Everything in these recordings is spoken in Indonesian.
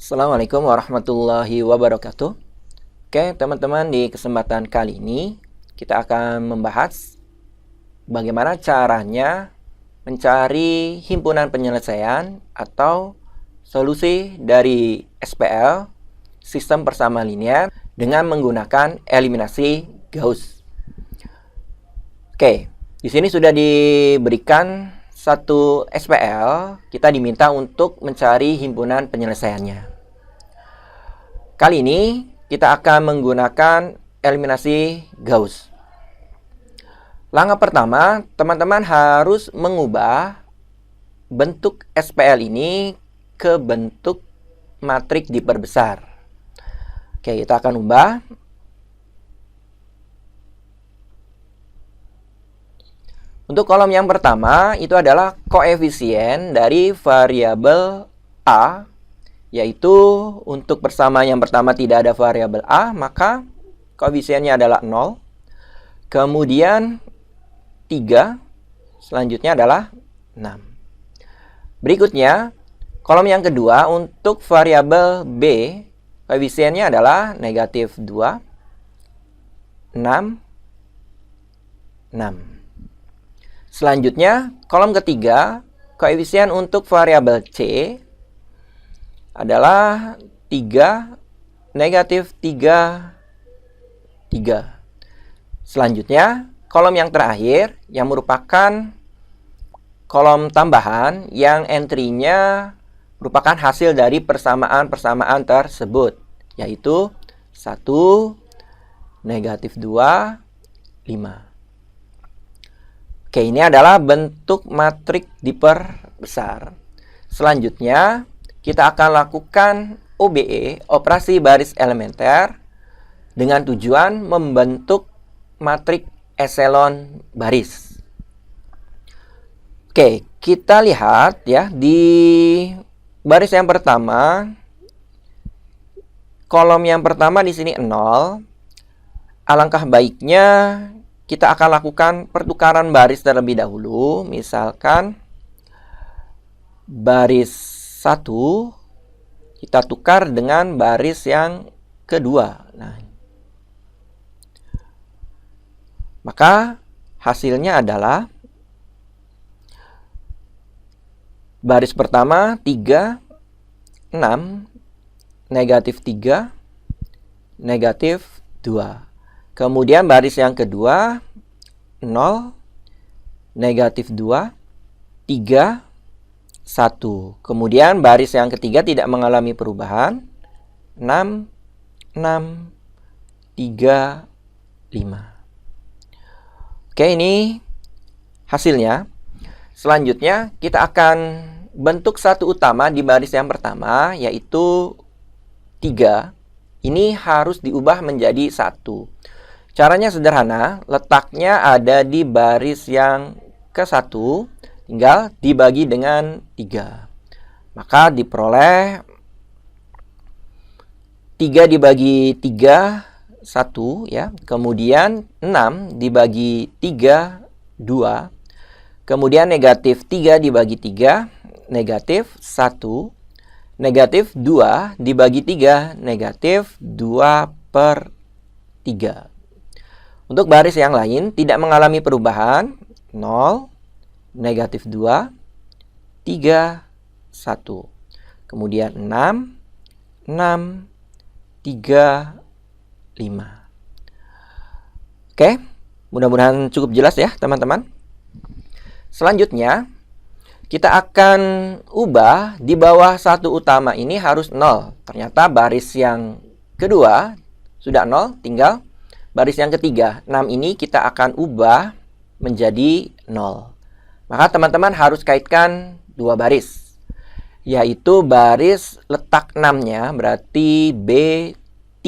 Assalamualaikum warahmatullahi wabarakatuh. Oke, teman-teman, di kesempatan kali ini kita akan membahas bagaimana caranya mencari himpunan penyelesaian atau solusi dari SPL, sistem persamaan linear, dengan menggunakan eliminasi Gauss. Oke, di sini sudah diberikan satu SPL, kita diminta untuk mencari himpunan penyelesaiannya. Kali ini kita akan menggunakan eliminasi Gauss. Langkah pertama, teman-teman harus mengubah bentuk SPL ini ke bentuk matrik diperbesar. Oke, kita akan ubah. Untuk kolom yang pertama, itu adalah koefisien dari variabel A, yaitu untuk persamaan yang pertama tidak ada variabel A, maka koefisiennya adalah 0. Kemudian 3, selanjutnya adalah 6. Berikutnya, kolom yang kedua untuk variabel B, koefisiennya adalah negatif 2, 6, 6. Selanjutnya, kolom ketiga, koefisien untuk variabel C adalah 3, negatif 3, 3. Selanjutnya, kolom yang terakhir yang merupakan kolom tambahan yang entry-nya merupakan hasil dari persamaan-persamaan tersebut, yaitu 1, negatif 2, 5. Oke, ini adalah bentuk matrik diperbesar. Selanjutnya, kita akan lakukan OBE, operasi baris elementer, dengan tujuan membentuk matrik eselon baris. Oke, kita lihat ya, di baris yang pertama, kolom yang pertama di sini 0. Alangkah baiknya kita akan lakukan pertukaran baris terlebih dahulu. Misalkan baris 1 kita tukar dengan baris yang kedua. Nah, maka hasilnya adalah baris pertama 3, 6, negatif 3, negatif 2. Kemudian baris yang kedua 0, negatif 2, 3, 1. Kemudian baris yang ketiga tidak mengalami perubahan. 6, 6, 3, 5. Oke, ini hasilnya. Selanjutnya kita akan bentuk satu utama di baris yang pertama, yaitu 3. Ini harus diubah menjadi 1. Caranya sederhana, letaknya ada di baris yang ke-1, tinggal dibagi dengan 3. Maka diperoleh 3 dibagi 3, 1 ya. Kemudian 6 dibagi 3, 2. Kemudian negatif 3 dibagi 3, negatif 1. Negatif 2 dibagi 3, negatif 2/3. Untuk baris yang lain tidak mengalami perubahan. 0, negatif 2, 3, 1. Kemudian 6, 6, 3, 5. Oke, mudah-mudahan cukup jelas ya teman-teman. Selanjutnya, kita akan ubah di bawah satu utama ini harus 0. Ternyata baris yang kedua sudah 0, tinggal baris yang ketiga, 6 ini kita akan ubah menjadi 0. Maka teman-teman harus kaitkan dua baris, yaitu baris letak 6-nya, berarti B3,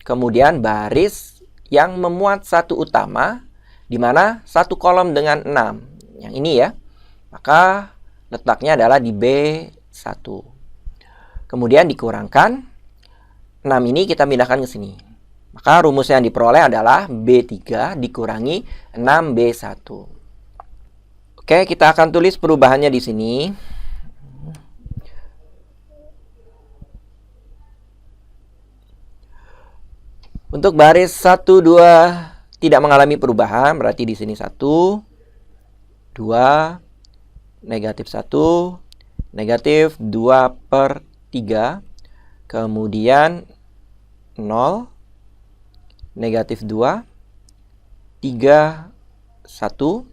kemudian baris yang memuat satu utama, di mana satu kolom dengan 6. Yang ini ya, maka letaknya adalah di B1. Kemudian dikurangkan 6 ini kita pindahkan ke sini. Maka rumus yang diperoleh adalah B3 dikurangi 6B1. Oke, kita akan tulis perubahannya di sini. Untuk baris 1, 2 tidak mengalami perubahan, berarti di sini 1, 2, negatif 1, negatif 2/3, kemudian 0, negatif 2, 3, 1.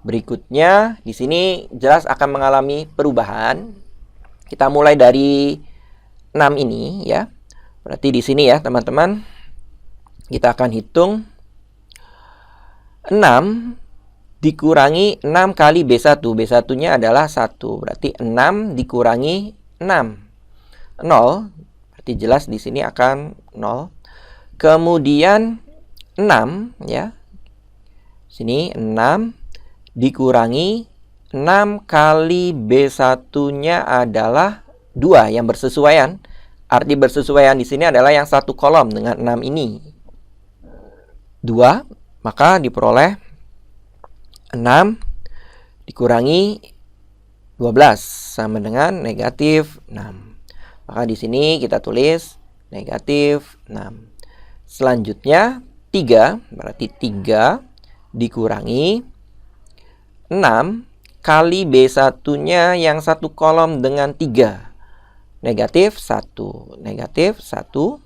Berikutnya di sini jelas akan mengalami perubahan. Kita mulai dari 6 ini ya. Berarti di sini ya, teman-teman. Kita akan hitung 6 dikurangi 6 kali B1. B1-nya adalah 1. Berarti 6 dikurangi 6. 0. Berarti jelas di sini akan 0. Kemudian 6 ya. Sini 6 dikurangi 6 kali B1-nya adalah 2 yang bersesuaian. Arti bersesuaian di sini adalah yang satu kolom dengan 6 ini. 2, maka diperoleh 6 dikurangi 12 sama dengan negatif 6. Maka di sini kita tulis negatif 6. Selanjutnya 3, berarti 3 dikurangi 6 kali B1-nya yang satu kolom dengan 3. Negatif 1. Negatif 1.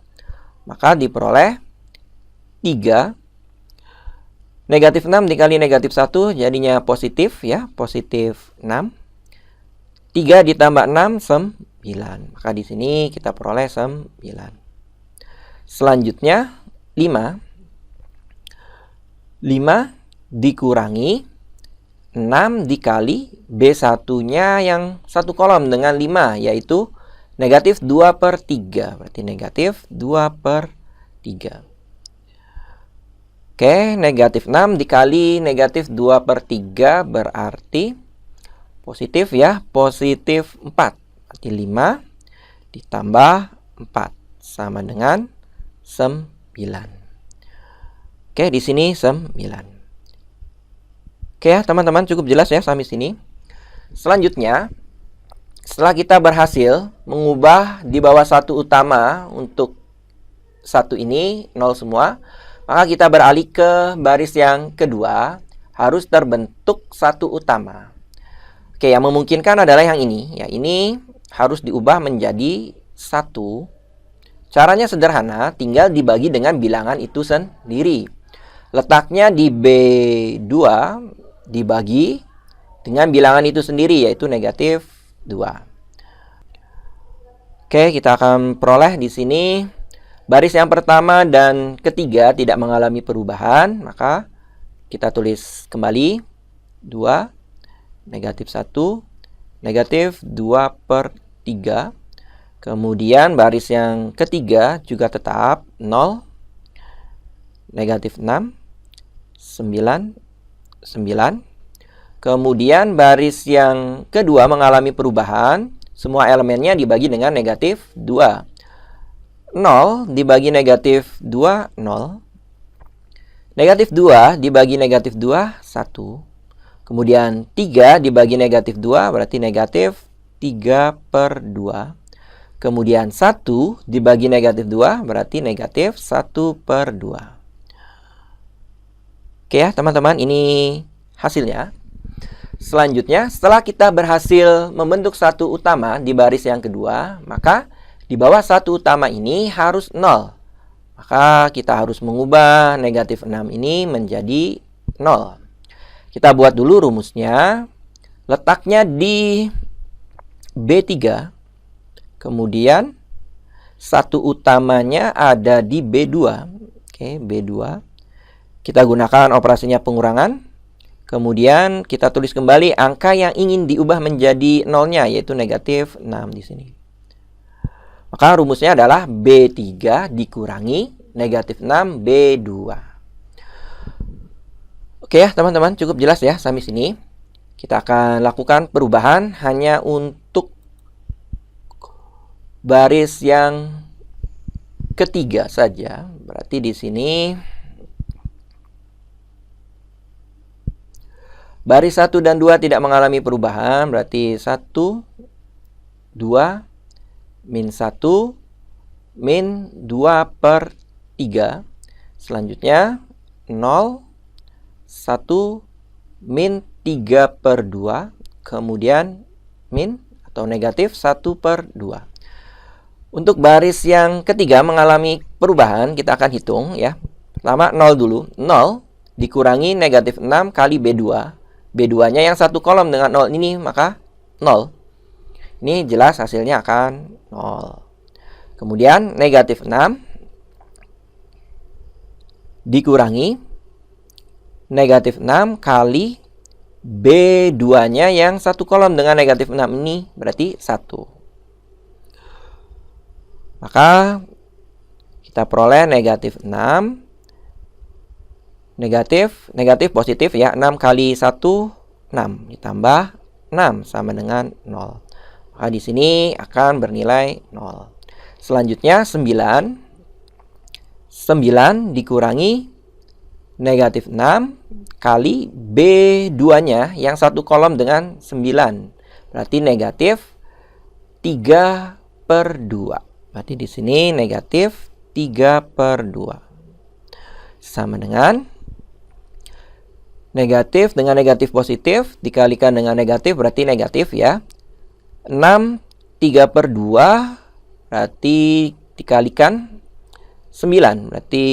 Maka diperoleh 3. Negatif 6 dikali negatif 1 jadinya positif ya. Positif 6. 3 ditambah 6, 9. Maka di sini kita peroleh 9. Selanjutnya 5. 5 dikurangi 6 dikali B1-nya yang satu kolom dengan 5, yaitu negatif 2/3. Berarti negatif 2/3. Oke, negatif 6 dikali negatif 2/3 berarti positif ya, positif 4. Berarti 5 ditambah 4 sama dengan 9. Oke, di sini 9. Oke ya teman-teman, cukup jelas ya sampai sini. Selanjutnya, setelah kita berhasil mengubah di bawah satu utama untuk satu ini 0 semua, maka kita beralih ke baris yang kedua, harus terbentuk satu utama. Oke, yang memungkinkan adalah yang ini. Ya, ini harus diubah menjadi 1. Caranya sederhana, tinggal dibagi dengan bilangan itu sendiri. Letaknya di B2 dibagi dengan bilangan itu sendiri, yaitu negatif 2. Oke, kita akan peroleh di sini baris yang pertama dan ketiga tidak mengalami perubahan, maka kita tulis kembali 2, negatif 1, negatif 2/3. Kemudian baris yang ketiga juga tetap 0, negatif 6, 9, 9. Kemudian baris yang kedua mengalami perubahan. Semua elemennya dibagi dengan negatif 2. 0 dibagi negatif 2, 0. Negatif 2 dibagi negatif 2, 1. Kemudian 3 dibagi negatif 2 berarti negatif 3/2. Kemudian 1 dibagi negatif 2 berarti negatif 1/2. Oke ya teman-teman, ini hasilnya. Selanjutnya, setelah kita berhasil membentuk satu utama di baris yang kedua, maka di bawah satu utama ini harus 0. Maka kita harus mengubah negatif 6 ini menjadi 0. Kita buat dulu rumusnya. Letaknya di B3. Kemudian satu utamanya ada di B2. Oke, B2. Kita gunakan operasinya pengurangan. Kemudian kita tulis kembali angka yang ingin diubah menjadi 0-nya, yaitu negatif 6 di sini. Maka rumusnya adalah B3 dikurangi negatif 6 B2. Oke ya teman-teman, cukup jelas ya sampai sini. Kita akan lakukan perubahan hanya untuk baris yang ketiga saja. Berarti di sini baris 1 dan 2 tidak mengalami perubahan, berarti 1, 2, min 1, min 2/3. 3. Selanjutnya 0, 1, min 3/2. Kemudian min atau negatif 1/2. Untuk baris yang ketiga mengalami perubahan, kita akan hitung ya. Pertama 0 dulu. 0 dikurangi negatif 6 kali B2. B2-nya yang satu kolom dengan 0 ini, maka 0. Ini jelas hasilnya akan 0. Kemudian negatif 6 dikurangi negatif 6 kali B2-nya yang satu kolom dengan negatif 6 ini, berarti 1. Maka kita peroleh negatif 6. Negatif positif ya. 6 kali 1, 6. Ditambah 6 sama dengan 0. Maka di sini akan bernilai 0. Selanjutnya 9. 9 dikurangi negatif 6 kali B2-nya yang satu kolom dengan 9. Berarti negatif 3/2. Berarti di sini negatif 3/2. Sama dengan negatif dengan negatif positif dikalikan dengan negatif berarti negatif ya. 6 3/2 berarti dikalikan 9. Berarti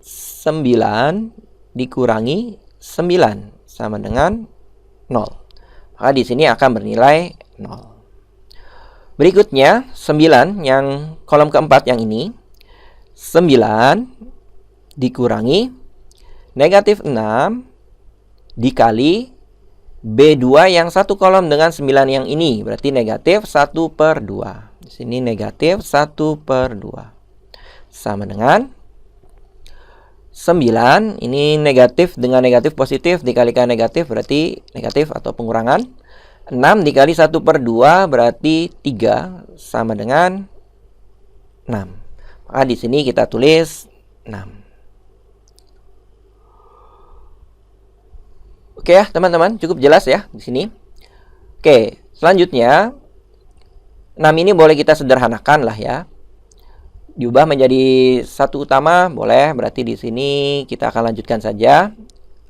9 dikurangi 9 sama dengan 0. Maka di sini akan bernilai 0. Berikutnya 9 yang kolom keempat yang ini. 9 dikurangi negatif 6 dikali B2 yang satu kolom dengan 9 yang ini. Berarti negatif 1/2. Di sini negatif 1/2. Sama dengan 9. Ini negatif dengan negatif positif dikalikan negatif berarti negatif atau pengurangan. 6 dikali 1/2 berarti 3 sama dengan 6. Maka di sini kita tulis 6. Oke ya teman-teman, cukup jelas ya di sini. Oke, selanjutnya 6 ini boleh kita sederhanakan lah ya. Diubah menjadi satu utama boleh, berarti di sini kita akan lanjutkan saja.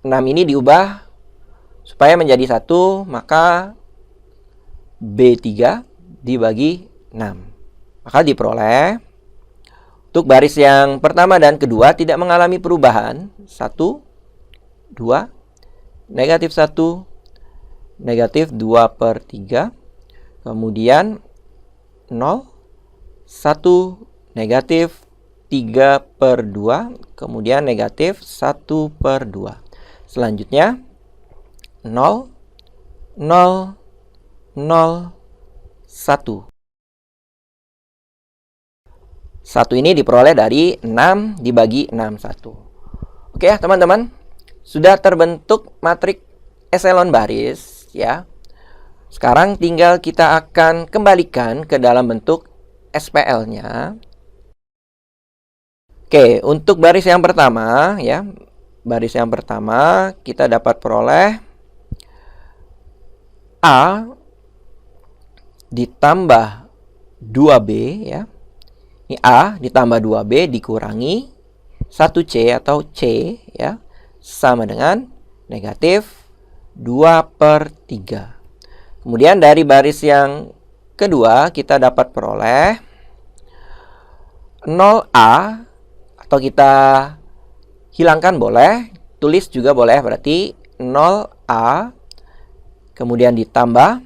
6 ini diubah supaya menjadi 1, maka B3 dibagi 6. Maka diperoleh untuk baris yang pertama dan kedua tidak mengalami perubahan. 1, 2, negatif 1, negatif 2/3, kemudian 0, 1, negatif 3/2, kemudian negatif 1/2. Selanjutnya 0, 0, 0, 1. 1 ini diperoleh dari 6 dibagi 6, 1. Oke ya teman-teman. Sudah terbentuk matrik eselon baris ya. Sekarang tinggal kita akan kembalikan ke dalam bentuk SPL-nya. Oke, untuk baris yang pertama ya. Baris yang pertama kita dapat peroleh A ditambah 2B ya. Ini A ditambah 2B dikurangi 1C atau C ya. Sama dengan negatif 2/3. Kemudian dari baris yang kedua kita dapat peroleh 0A atau kita hilangkan boleh, tulis juga boleh, berarti 0A kemudian ditambah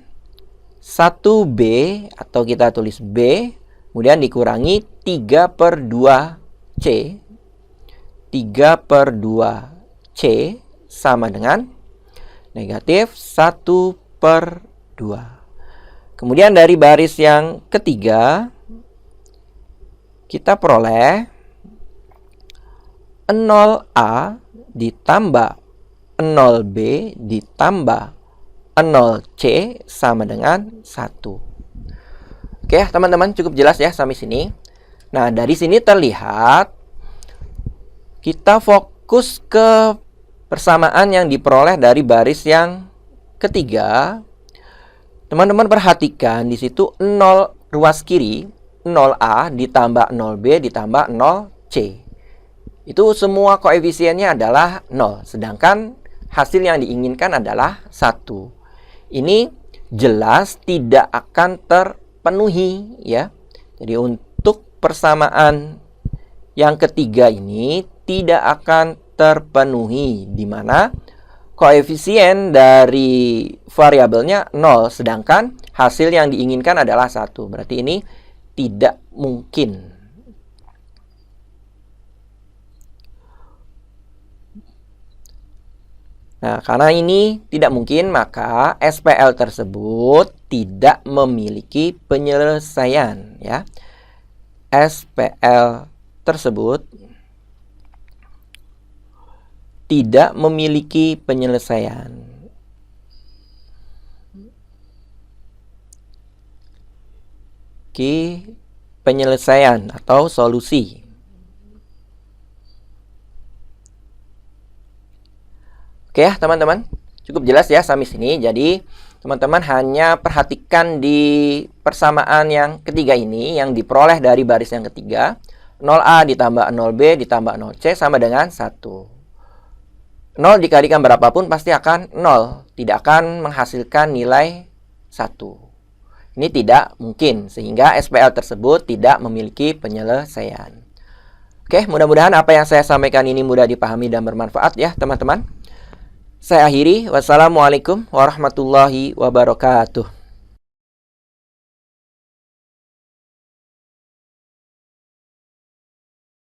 1B atau kita tulis B kemudian dikurangi 3/2C. 3/2C sama dengan negatif 1/2. Kemudian dari baris yang ketiga kita peroleh 0A ditambah 0B ditambah 0C sama dengan 1. Oke ya teman-teman, cukup jelas ya sampai sini. Nah, dari sini terlihat kita fokus ke persamaan yang diperoleh dari baris yang ketiga. Teman-teman perhatikan di situ 0 ruas kiri 0A ditambah 0B ditambah 0C. C. Itu semua koefisiennya adalah 0, sedangkan hasil yang diinginkan adalah 1. Ini jelas tidak akan terpenuhi ya. Jadi untuk persamaan yang ketiga ini tidak akan terpenuhi, di mana koefisien dari variabelnya 0, sedangkan hasil yang diinginkan adalah 1. Berarti ini tidak mungkin. Nah, karena ini tidak mungkin, maka SPL tersebut tidak memiliki penyelesaian ya. SPL tersebut tidak memiliki penyelesaian. Oke, penyelesaian atau solusi. Oke ya teman-teman, cukup jelas ya sampai sini. Jadi teman-teman hanya perhatikan di persamaan yang ketiga ini yang diperoleh dari baris yang ketiga. 0A ditambah 0B ditambah 0C sama dengan 1. 0 dikalikan berapapun pasti akan 0, tidak akan menghasilkan nilai 1. Ini tidak mungkin, sehingga SPL tersebut tidak memiliki penyelesaian. Oke, mudah-mudahan apa yang saya sampaikan ini mudah dipahami dan bermanfaat ya teman-teman. Saya akhiri, wassalamualaikum warahmatullahi wabarakatuh.